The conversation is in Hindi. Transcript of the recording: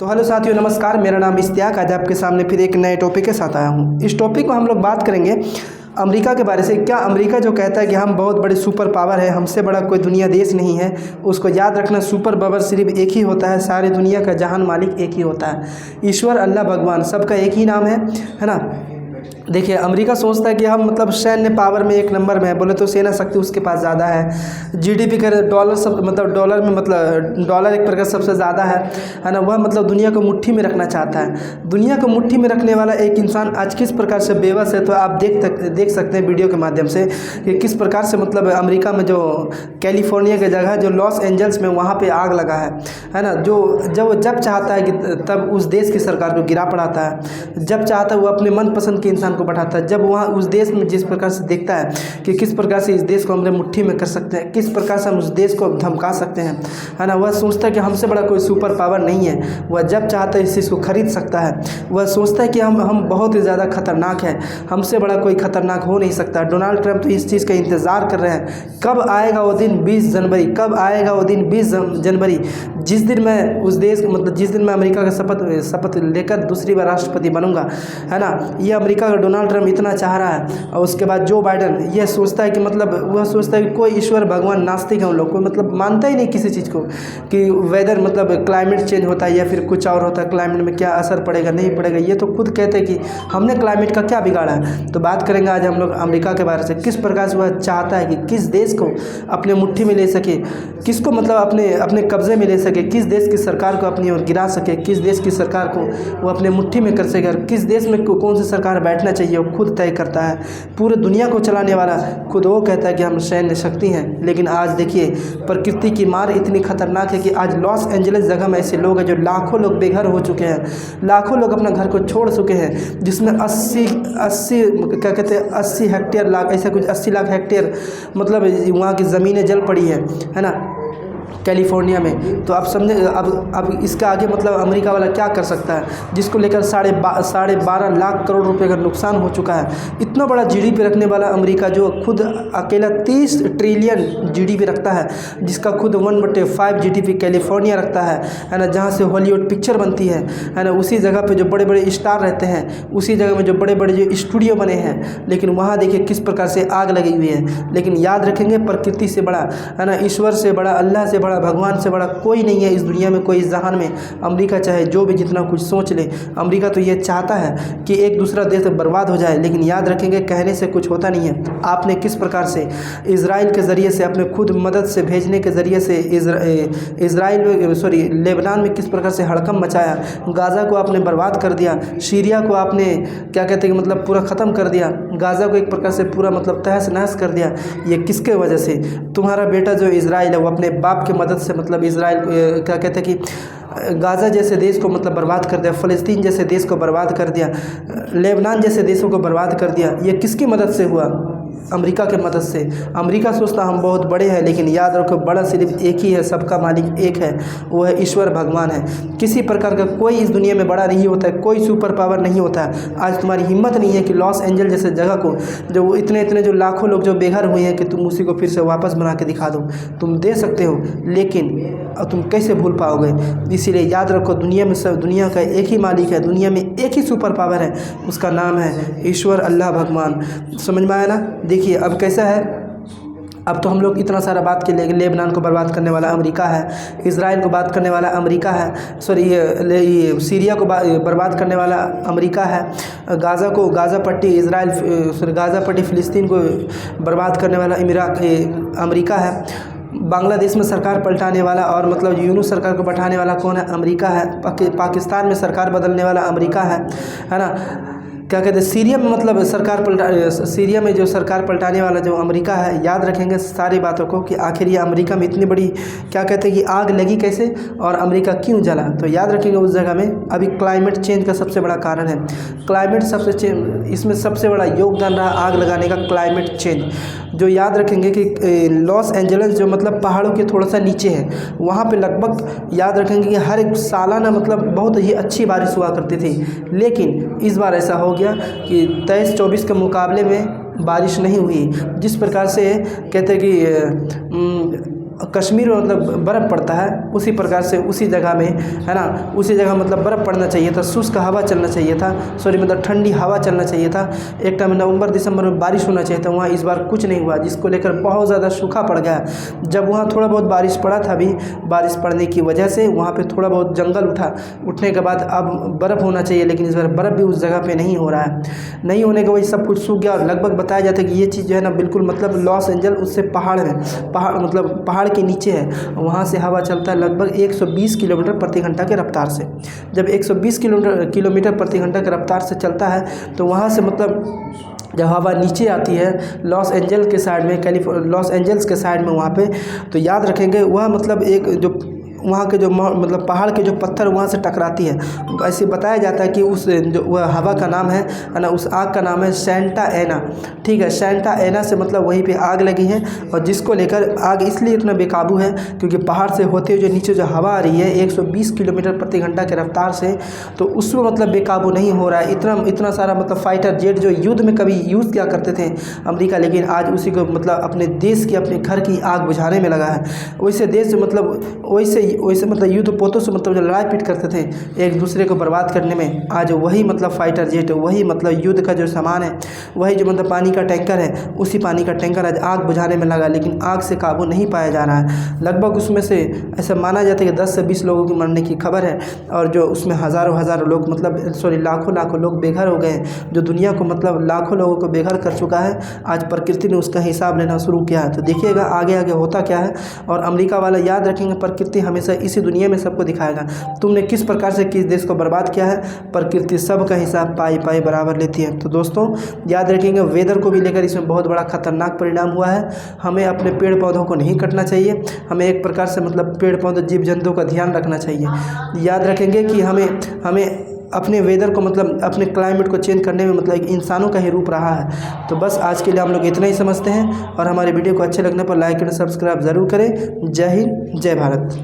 तो हेलो साथियों, नमस्कार। मेरा नाम इश्तियाक। आज आपके सामने फिर एक नए टॉपिक के साथ आया हूँ। इस टॉपिक में हम लोग बात करेंगे अमेरिका के बारे से। क्या अमेरिका जो कहता है कि हम बहुत बड़े सुपर पावर है, हमसे बड़ा कोई दुनिया देश नहीं है, उसको याद रखना, सुपर पावर सिर्फ एक ही होता है, सारी दुनिया का जहान मालिक एक ही होता है, ईश्वर, अल्लाह, भगवान, सबका एक ही नाम है ना। देखिए, अमेरिका सोचता है कि हम मतलब सैन्य पावर में एक नंबर में है, बोले तो सेना शक्ति उसके पास ज़्यादा है। जीडीपी का डॉलर सब मतलब डॉलर में मतलब डॉलर एक प्रकार सबसे ज़्यादा है ना। वह मतलब दुनिया को मुट्ठी में रखना चाहता है। दुनिया को मुट्ठी में रखने वाला एक इंसान आज किस प्रकार से बेबस है, तो आप देख सकते हैं वीडियो के माध्यम से कि किस प्रकार से मतलब अमेरिका में जो कैलिफोर्निया की जगह जो लॉस एंजल्स में वहाँ पर आग लगा है ना। जब चाहता है कि तब उस देश की सरकार को गिरा पड़ाता है, जब चाहता है वो अपने मनपसंद के इंसान को बैठाता है। जब वहाँ उस देश में जिस प्रकार से देखता है कि किस प्रकार से इस देश को हमने मुट्ठी में कर सकते हैं, किस प्रकार से हम उस देश को धमका सकते हैं, है ना। वह सोचता है कि हमसे बड़ा कोई सुपर पावर नहीं है। वह जब चाहता है इस चीज़ को खरीद सकता है। वह सोचता है कि हम बहुत ही ज़्यादा खतरनाक है, हमसे बड़ा कोई खतरनाक हो नहीं सकता। डोनाल्ड ट्रंप तो इस चीज़ का इंतज़ार कर रहे हैं, कब आएगा वो दिन 20 जनवरी, कब आएगा वो दिन 20 जनवरी, जिस दिन मैं उस देश मतलब जिस दिन मैं अमेरिका का शपथ लेकर दूसरी बार राष्ट्रपति बनूंगा, है ना। ये अमेरिका का डोनाल्ड ट्रंप इतना चाह रहा है। और उसके बाद जो बाइडन ये सोचता है कि मतलब वह सोचता है कि कोई ईश्वर भगवान नास्तिक है उन लोग को, मतलब मानता ही नहीं किसी चीज़ को कि वेदर मतलब क्लाइमेट चेंज होता है या फिर कुछ और होता है, क्लाइमेट में क्या असर पड़ेगा नहीं पड़ेगा। ये तो खुद कहते हैं कि हमने क्लाइमेट का क्या बिगाड़ा है। तो बात करेंगे आज हम लोग अमेरिका के बारे से, किस प्रकार से वह चाहता है कि किस देश को अपने मुट्ठी में ले सके, किसको मतलब अपने कब्जे में ले सके, किस देश की सरकार को अपनी ओर गिरा सके, किस देश की सरकार को वो अपने मुट्ठी में कर सके, और किस देश में कौन सी सरकार बैठना चाहिए वो खुद तय करता है। पूरे दुनिया को चलाने वाला खुद वो कहता है कि हम सैन्य शक्ति हैं। लेकिन आज देखिए, प्रकृति की मार इतनी खतरनाक है कि आज लॉस एंजलिस जगह में ऐसे लोग हैं जो लाखों लोग बेघर हो चुके हैं, लाखों लोग अपना घर को छोड़ चुके हैं, जिसमें 80 क्या कहते हैं 80 हेक्टेयर लाख ऐसा कुछ 80 लाख हेक्टेयर मतलब वहाँ की ज़मीनें जल पड़ी है ना, कैलिफोर्निया में। तो आप समझे अब इसका आगे मतलब अमेरिका वाला क्या कर सकता है, जिसको लेकर साढ़े 12 लाख करोड़ रुपए का नुकसान हो चुका है। इतना बड़ा जीडीपी रखने वाला अमेरिका जो खुद अकेला 30 ट्रिलियन जीडीपी रखता है, जिसका खुद 1/5 जीडीपी कैलिफोर्निया रखता है ना, जहाँ से हॉलीवुड पिक्चर बनती है ना। उसी जगह पे जो बड़े बड़े स्टार रहते हैं, उसी जगह में जो बड़े बड़े जो स्टूडियो बने हैं, लेकिन वहाँ देखिए किस प्रकार से आग लगी हुई है। लेकिन याद रखेंगे, प्रकृति से बड़ा है ना, ईश्वर से बड़ा, अल्लाह से बड़ा, भगवान से बड़ा कोई नहीं है इस दुनिया में, कोई इस जहान में। अमेरिका चाहे जो भी जितना कुछ सोच ले, अमेरिका तो ये चाहता है कि एक दूसरा देश बर्बाद हो जाए। लेकिन याद रखेंगे, कहने से कुछ होता नहीं है। आपने किस प्रकार से इजराइल के ज़रिए से, अपने खुद मदद से भेजने के ज़रिए से लेबनान में किस प्रकार से हड़कंप मचाया, गाज़ा को आपने बर्बाद कर दिया, सीरिया को आपने क्या कहते हैं कि मतलब पूरा ख़त्म कर दिया, गाज़ा को एक प्रकार से पूरा मतलब तहस नहस कर दिया। ये किसके वजह से? तुम्हारा बेटा जो इजराइल है वो अपने बाप के मदद से मतलब इजराइल क्या कहते हैं कि गाज़ा जैसे देश को मतलब बर्बाद कर दिया, फ़लस्तीन जैसे देश को बर्बाद कर दिया, लेबनान जैसे देशों को बर्बाद कर दिया। ये किसकी मदद से हुआ? अमेरिका के मदद से। अमेरिका सोचता हम बहुत बड़े हैं, लेकिन याद रखो बड़ा सिर्फ एक ही है, सबका मालिक एक है, वो है ईश्वर भगवान है। किसी प्रकार का कोई इस दुनिया में बड़ा नहीं होता है, कोई सुपर पावर नहीं होता है। आज तुम्हारी हिम्मत नहीं है कि लॉस एंजल जैसे जगह को जो इतने जो लाखों लोग जो बेघर हुए हैं कि तुम उसी को फिर से वापस बना के दिखा दो। तुम दे सकते हो, लेकिन तुम कैसे भूल पाओगे? इसीलिए याद रखो, दुनिया में सब दुनिया का एक ही मालिक है, दुनिया में एक ही सुपर पावर है, उसका नाम है ईश्वर, अल्लाह, भगवान। समझ में आया ना? देखिए अब कैसा है। अब तो हम लोग इतना सारा बात के लिए लेबनान को बर्बाद करने वाला अमेरिका है, इजराइल को बात करने वाला अमेरिका है, ये सीरिया को बर्बाद करने वाला अमेरिका है, गाज़ा पट्टी फ़िलिस्तीन को बर्बाद करने वाला अमेरिका है, बांग्लादेश में सरकार पलटाने वाला और मतलब यूनूस सरकार को बैठाने वाला कौन है? अमेरिका है। पाकिस्तान में सरकार बदलने वाला अमेरिका है ना। क्या कहते हैं सीरिया में मतलब सीरिया में जो सरकार पलटाने वाला जो अमेरिका है। याद रखेंगे सारी बातों को कि आखिर ये अमेरिका में इतनी बड़ी क्या कहते हैं कि आग लगी कैसे और अमेरिका क्यों जला। तो याद रखेंगे उस जगह में अभी क्लाइमेट चेंज का सबसे बड़ा कारण है। इसमें सबसे बड़ा योगदान रहा आग लगाने का क्लाइमेट चेंज। जो याद रखेंगे कि लॉस एंजलिस जो मतलब पहाड़ों के थोड़ा सा नीचे है, वहाँ पे लगभग याद रखेंगे कि हर एक सालाना मतलब बहुत ही अच्छी बारिश हुआ करती थी। लेकिन इस बार ऐसा हो गया कि 23-24 के मुकाबले में बारिश नहीं हुई। जिस प्रकार से कहते हैं कि कश्मीर में मतलब बर्फ़ पड़ता है, उसी प्रकार से उसी जगह में, है ना, उसी जगह मतलब बर्फ़ पड़ना चाहिए था, शुष्क हवा चलना चाहिए था, सॉरी मतलब ठंडी हवा चलना चाहिए था। एक टाइम नवंबर दिसंबर में बारिश होना चाहिए था, वहाँ इस बार कुछ नहीं हुआ, जिसको लेकर बहुत ज़्यादा सूखा पड़ गया। जब वहाँ थोड़ा बहुत बारिश पड़ा था, अभी बारिश पड़ने की वजह से वहाँ पे थोड़ा बहुत जंगल उठने के बाद अब बर्फ़ होना चाहिए, लेकिन इस बार बर्फ़ भी उस जगह पे नहीं हो रहा है। नहीं होने की वजह से सब कुछ सूख गया। और लगभग बताया जाता है कि ये चीज़ जो है ना बिल्कुल मतलब लॉस एंजल उससे पहाड़ मतलब पहाड़ के नीचे है, वहाँ से हवा चलता है लगभग 120 किलोमीटर प्रति घंटा के रफ्तार से। जब 120 किलोमीटर प्रति घंटा के रफ्तार से चलता है तो वहाँ से मतलब जब हवा नीचे आती है लॉस एंजल्स के साइड में, लॉस एंजल्स के साइड में वहाँ पे, तो याद रखेंगे वह मतलब एक जो वहाँ के जो मतलब पहाड़ के जो पत्थर वहाँ से टकराती है। ऐसे बताया जाता है कि उस जो वह हवा का नाम है ना, उस आग का नाम है सेंटा एना। ठीक है, सेंटा एना से मतलब वहीं पे आग लगी है, और जिसको लेकर आग इसलिए इतना बेकाबू है क्योंकि पहाड़ से होते हुए जो नीचे जो हवा आ रही है 120 किलोमीटर प्रति घंटा के रफ्तार से, तो उसमें मतलब बेकाबू नहीं हो रहा है। इतना सारा मतलब फाइटर जेट जो युद्ध में कभी यूज़ किया करते थे अमेरिका, लेकिन आज उसी को मतलब अपने देश की, अपने घर की आग बुझाने में लगा है। वैसे देश मतलब वैसे मतलब युद्ध पोतों से मतलब जो लड़ाई पीट करते थे एक दूसरे को बर्बाद करने में, आज वही मतलब फाइटर जेट, वही मतलब युद्ध का जो सामान है, वही जो मतलब पानी का टैंकर है, उसी पानी का टैंकर आज आग बुझाने में लगा, लेकिन आग से काबू नहीं पाया जा रहा है। लगभग उसमें से ऐसा माना जाता है कि 10 से 20 लोगों की मरने की खबर है, और जो उसमें हज़ारों लोग मतलब लाखों लोग बेघर हो गए। जो दुनिया को मतलब लाखों लोगों को बेघर कर चुका है, आज प्रकृति ने उसका हिसाब लेना शुरू किया है। तो देखिएगा आगे होता क्या है। और अमेरिका वाला याद रखेंगे, प्रकृति हमेशा इसी दुनिया में सबको दिखाएगा तुमने किस प्रकार से किस देश को बर्बाद किया है। प्रकृति सब का हिसाब पाई बराबर लेती है। तो दोस्तों याद रखेंगे, वेदर को भी लेकर इसमें बहुत बड़ा खतरनाक परिणाम हुआ है। हमें अपने पेड़ पौधों को नहीं कटना चाहिए, हमें एक प्रकार से मतलब पेड़ पौधे जीव जंतुओं का ध्यान रखना चाहिए। याद रखेंगे कि हमें अपने वेदर को मतलब अपने क्लाइमेट को चेंज करने में मतलब इंसानों का ही रूप रहा है। तो बस आज के लिए हम लोग इतना ही समझते हैं, और हमारे वीडियो को अच्छे लगने पर लाइक एंड सब्सक्राइब ज़रूर करें। जय हिंद, जय भारत।